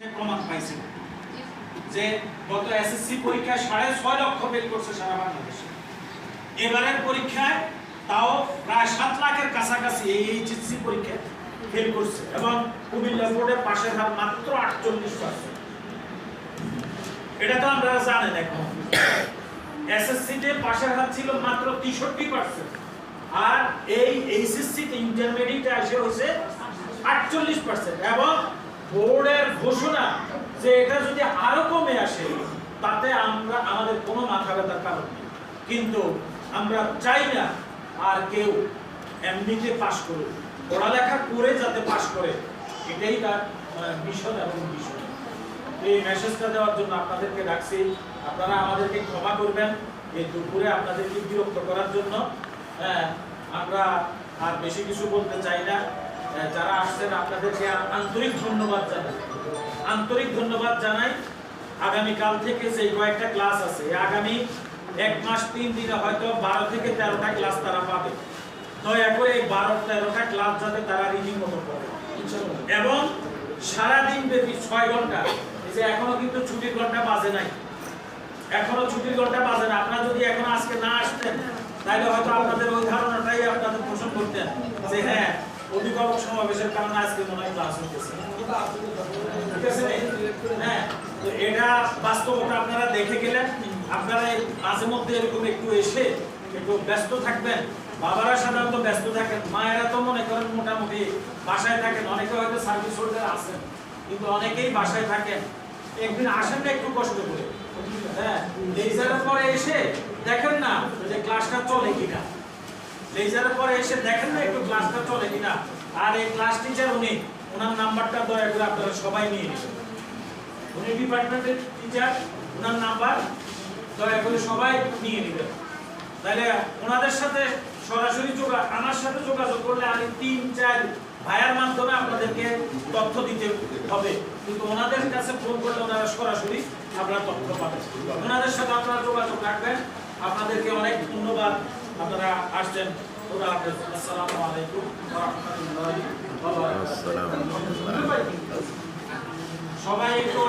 প্রমাণ পাইছে যে গত এসএসসি পরীক্ষায় 6.5 লক্ষ ফেল করছে সারা বাংলাদেশে। এবারের পরীক্ষায় তাও প্রায় 7 লাখের কাছাকাছি এই এইচএসসি পরীক্ষায় ফেল করছে এবং কুমিল্লা বোর্ডে পাশের হার মাত্র 48%। এটা তো আপনারা জানেন। এখন এসএসসি তে পাশের হার ছিল মাত্র 63% আর এই এইচএসসি তে ইন্টারমিডিয়েটে এসে হয়েছে 48% এবং বোর্ডের ঘোষণা যে এটা যদি আরো কমে আসে তাতে আমরা আমাদের কোনো মাথা ব্যথার কারণ নেই, কিন্তু আমরা চাই না আর কেউ এমনিতে পাশ করুক, পড়ালেখা করে যাতে পাশ করে, এটাই তার মিশন এবং বিষয়। এই মেসেজটা দেওয়ার জন্য আপনাদেরকে ডাকছি। আপনারা আমাদেরকে ক্ষমা করবেন এই দুপুরে আপনাদেরকে বিরক্ত করার জন্য। আমরা আর বেশি কিছু বলতে চাই না। যারা আসছেন আপনাদেরকে আন্তরিক ধন্যবাদ জানাই, আন্তরিক ধন্যবাদ জানাই। আগামীকাল থেকে যে কয়েকটা ক্লাস আছে, আগামী 1 মাস 3 দিনে হয়তো 12 থেকে 13টা ক্লাস তারা পাবে। দয়া করে এই 12-13টা ক্লাস যাতে তারা রীতিমতো করে এবং সারাদিন ব্যাপী 6 ঘন্টা। এই যে এখনো কিন্তু ছুটির ঘন্টা বাজে নাই, এখনো ছুটির ঘন্টা বাজে না। আপনারা যদি এখন আজকে না আসতেন তাহলে হয়তো আপনাদের ওই ধারণাটাই আপনাদের পোষণ করতেন যে হ্যাঁ অভিভাবক সমাবেশের কারণে আজকে মনে হয় ক্লাস হতেছে। ঠিক আছে? হ্যাঁ, তো এটা বাস্তবতা আপনারা দেখে গেলেন। আপনারা মাঝে মধ্যে এরকম একটু এসে একটু ব্যস্ত থাকবেন। বাবারা সাধারণত ব্যস্ত থাকেন, মায়েরা তো মনে করেন মোটামুটি বাসায় থাকেন। অনেকে হয়তো সার্ভিস হোল্ডার আছেন, কিন্তু অনেকেই বাসায় থাকেন। একদিন আসেন না একটু কষ্ট করে, হ্যাঁ, লেজারের পরে এসে দেখেন না যে ক্লাসটা চলে কিনা। লেজারের পরে এসে দেখেন না একটু ক্লাসটা চলে কিনা। আর এই ক্লাস টিচার ওনার নাম্বারটা দয়া করে আপনারা সবাই নিয়ে নেবেন। উনি ডিপার্টমেন্টের টিচার, ওনার নাম্বার দয়া করে সবাই নিয়ে নেবেন। তাহলে ওনাদের সাথে সরাসরি আমার সাথে যোগাযোগ করলে আমি 3-4 ভাইয়ার মাধ্যমে আপনাদেরকে তথ্য দিতে হবে, কিন্তু ওনাদের কাছে ফোন করলে ওনারা সরাসরি আপনারা তথ্য পাবেন। ওনাদের সাথে আপনারা যোগাযোগ রাখবেন। আপনাদেরকে অনেক ধন্যবাদ, আপনারা আসছেন। আসসালামু আলাইকুম ওয়া রাহমাতুল্লাহি ওয়া বারাকাতুহু। সবাই একটু